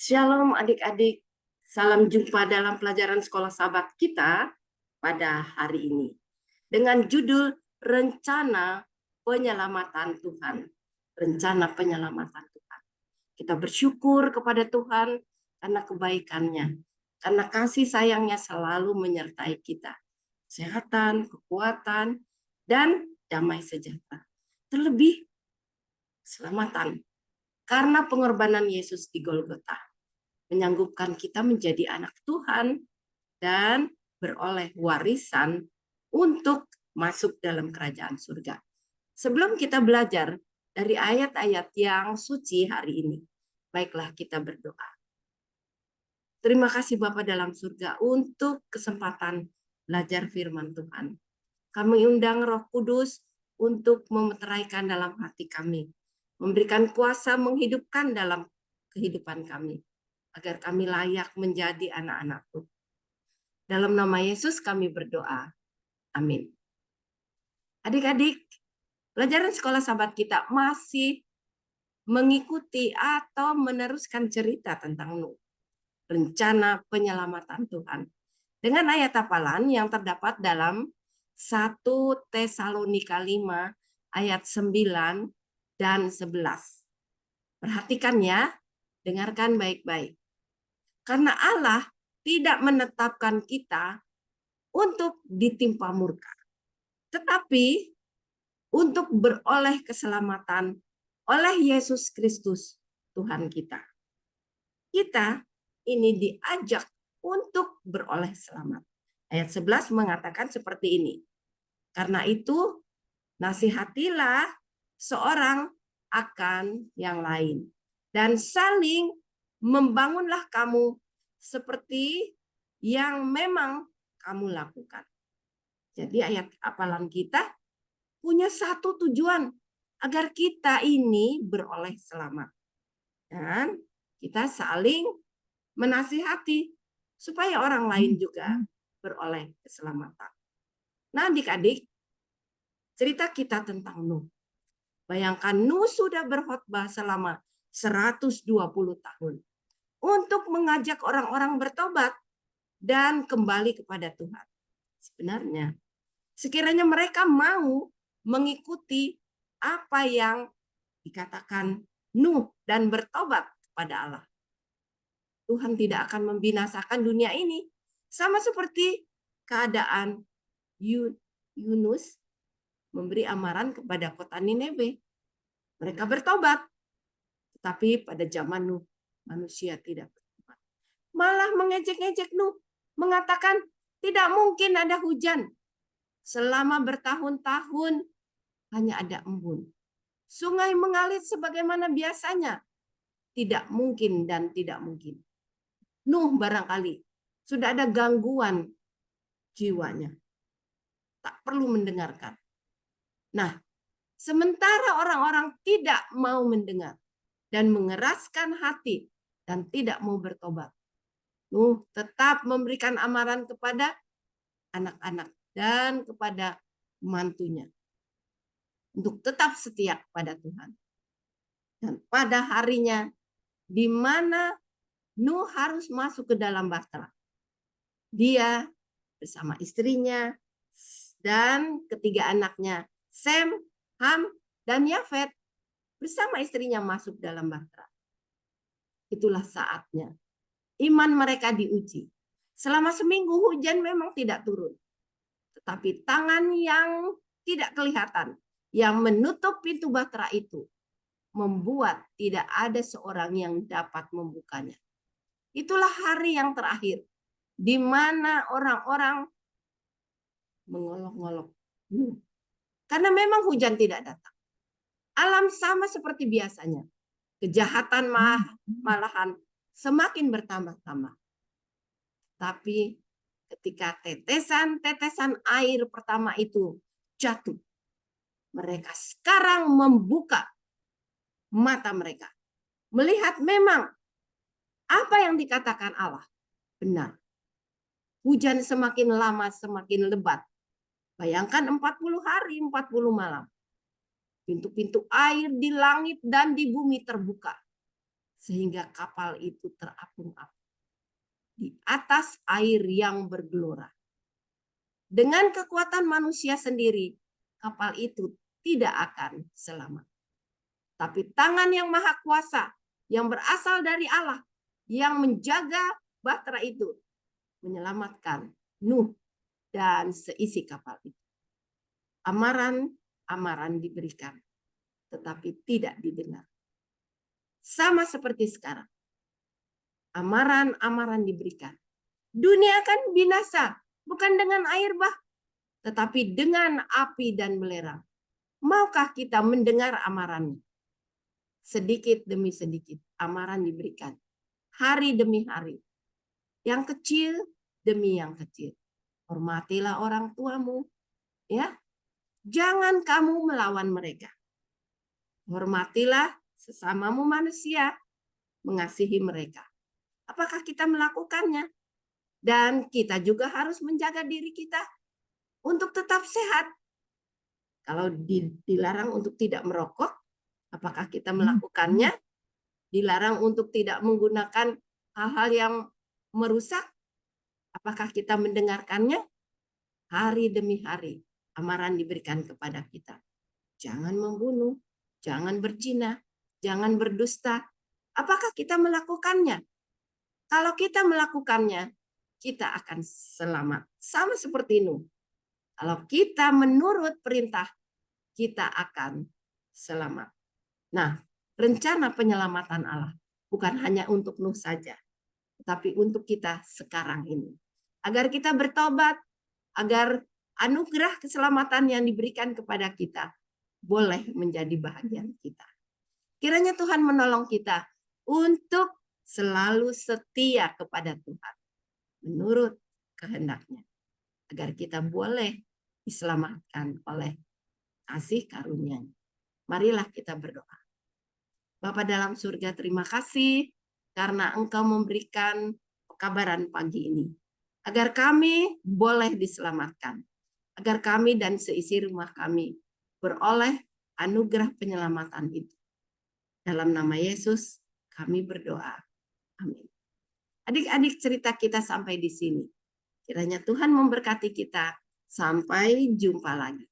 Shalom adik-adik, salam jumpa dalam pelajaran sekolah sahabat kita pada hari ini. Dengan judul Rencana Penyelamatan Tuhan. Rencana Penyelamatan Tuhan. Kita bersyukur kepada Tuhan karena kebaikannya. Karena kasih sayangnya selalu menyertai kita. Kesehatan, kekuatan, dan damai sejahtera. Terlebih keselamatan. Karena pengorbanan Yesus di Golgota menyanggupkan kita menjadi anak Tuhan dan beroleh warisan untuk masuk dalam kerajaan surga. Sebelum kita belajar dari ayat-ayat yang suci hari ini, baiklah kita berdoa. Terima kasih Bapa dalam surga untuk kesempatan belajar firman Tuhan. Kami undang Roh Kudus untuk memeteraikan dalam hati kami, memberikan kuasa menghidupkan dalam kehidupan kami, agar kami layak menjadi anak-anak-Mu. Dalam nama Yesus kami berdoa. Amin. Adik-adik, pelajaran sekolah sahabat kita masih mengikuti atau meneruskan cerita tentang Nuh. Rencana penyelamatan Tuhan. Dengan ayat hafalan yang terdapat dalam 1 Tesalonika 5 ayat 9 dan 11. Perhatikan ya, dengarkan baik-baik. Karena Allah tidak menetapkan kita untuk ditimpa murka, tetapi untuk beroleh keselamatan oleh Yesus Kristus Tuhan kita. Kita ini diajak untuk beroleh selamat. Ayat 11 mengatakan seperti ini. Karena itu, nasihatilah seorang akan yang lain. Dan saling membangunlah kamu seperti yang memang kamu lakukan. Jadi ayat hafalan kita punya satu tujuan, agar kita ini beroleh selamat. Dan kita saling menasihati supaya orang lain juga beroleh keselamatan. Nah adik-adik, cerita kita tentang Nuh. Bayangkan Nuh sudah berkhotbah selama 120 tahun untuk mengajak orang-orang bertobat dan kembali kepada Tuhan. Sebenarnya, sekiranya mereka mau mengikuti apa yang dikatakan Nuh dan bertobat kepada Allah, Tuhan tidak akan membinasakan dunia ini. Sama seperti keadaan Yunus memberi amaran kepada kota Nineve. Mereka bertobat. Tetapi pada zaman Nuh, manusia tidak bertobat. Malah mengejek-ejek Nuh. Mengatakan tidak mungkin ada hujan. Selama bertahun-tahun hanya ada embun. Sungai mengalir sebagaimana biasanya. Tidak mungkin dan tidak mungkin. Nuh barangkali sudah ada gangguan jiwanya. Tak perlu mendengarkan. Nah, sementara orang-orang tidak mau mendengar dan mengeraskan hati dan tidak mau bertobat, Nuh tetap memberikan amaran kepada anak-anak dan kepada mantunya untuk tetap setia kepada Tuhan. Dan pada harinya di mana Nuh harus masuk ke dalam bahtera, dia bersama istrinya dan ketiga anaknya, Sem, Ham, dan Yafet, bersama istrinya masuk dalam bahtera. Itulah saatnya iman mereka diuji. Selama seminggu hujan memang tidak turun. Tetapi tangan yang tidak kelihatan yang menutup pintu bahtera itu membuat tidak ada seorang yang dapat membukanya. Itulah hari yang terakhir di mana orang-orang mengolok-ngolok. Karena memang hujan tidak datang. Alam sama seperti biasanya. Kejahatan malahan semakin bertambah-tambah. Tapi ketika tetesan-tetesan air pertama itu jatuh, mereka sekarang membuka mata mereka. Melihat memang apa yang dikatakan Allah benar. Hujan semakin lama semakin lebat. Bayangkan 40 hari, 40 malam. Pintu-pintu air di langit dan di bumi terbuka. sehingga kapal itu terapung-apung di atas air yang bergelora. Dengan kekuatan manusia sendiri, kapal itu tidak akan selamat. Tapi tangan yang maha kuasa, yang berasal dari Allah, yang menjaga bahtera itu, menyelamatkan Nuh dan seisi kapal itu. Amaran diberikan, tetapi tidak didengar. Sama seperti sekarang. Amaran diberikan. Dunia akan binasa, bukan dengan air bah, tetapi dengan api dan belerang. Maukah kita mendengar amarannya? Sedikit demi sedikit amaran diberikan. Hari demi hari. Yang kecil demi yang kecil. Hormatilah orang tuamu. Ya, jangan kamu melawan mereka. Hormatilah sesamamu manusia. Mengasihi mereka. Apakah kita melakukannya? Dan kita juga harus menjaga diri kita untuk tetap sehat. Kalau dilarang untuk tidak merokok, apakah kita melakukannya? Dilarang untuk tidak menggunakan hal-hal yang merusak, apakah kita mendengarkannya? Hari demi hari, amaran diberikan kepada kita. Jangan membunuh, jangan berzina, jangan berdusta. Apakah kita melakukannya? Kalau kita melakukannya, kita akan selamat. Sama seperti Nuh. Kalau kita menurut perintah, kita akan selamat. Nah, rencana penyelamatan Allah bukan hanya untuk Nuh saja, tetapi untuk kita sekarang ini. Agar kita bertobat, agar anugerah keselamatan yang diberikan kepada kita boleh menjadi bahagian kita. Kiranya Tuhan menolong kita untuk selalu setia kepada Tuhan menurut kehendaknya, agar kita boleh diselamatkan oleh kasih karunia-Nya. Marilah kita berdoa. Bapa dalam surga, terima kasih karena Engkau memberikan pekabaran pagi ini, agar kami boleh diselamatkan, agar kami dan seisi rumah kami beroleh anugerah penyelamatan itu. Dalam nama Yesus kami berdoa. Amin. Adik-adik, cerita kita sampai di sini. Kiranya Tuhan memberkati kita. Sampai jumpa lagi.